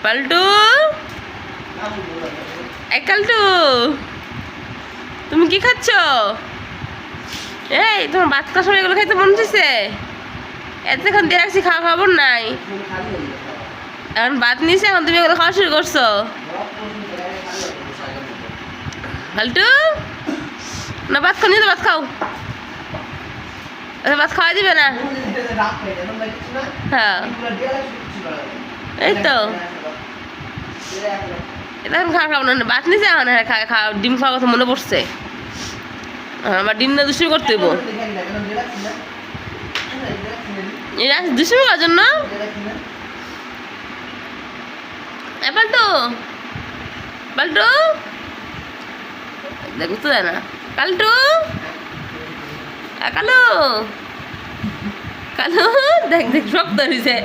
পাল্টু এই কাল্টু তুমি কি খাচ্ছ? এই তোমার ভাত খাওয়ার সময় এগুলো খাইতে মন চাইছে? এতক্ষণ দিয়ে রাখছি খাওয়া খবর নাই, এখন ভাত নিয়েছে, এখন তুমি এগুলো খাওয়া শুরু করছো। পাল্টু না ভাত খাও, নিয়ে তো ভাত খাও, ভাত খাওয়াই দিবে না? হ্যাঁ এই তো এটা এখন খাওয়া খাবো না, ভাত নিয়েছে এখন খাওয়া, ডিম খাওয়ার কথা মনে পড়ছে, আমার ডিম না দুষ্টুমি করতে হইব, দুষ্টুমি করার জন্য। পাল্টু পাল্টু দেখ তো দেয় না, কাল্টু কালু কালু দেখ দেখ শক্ত হয়েছে।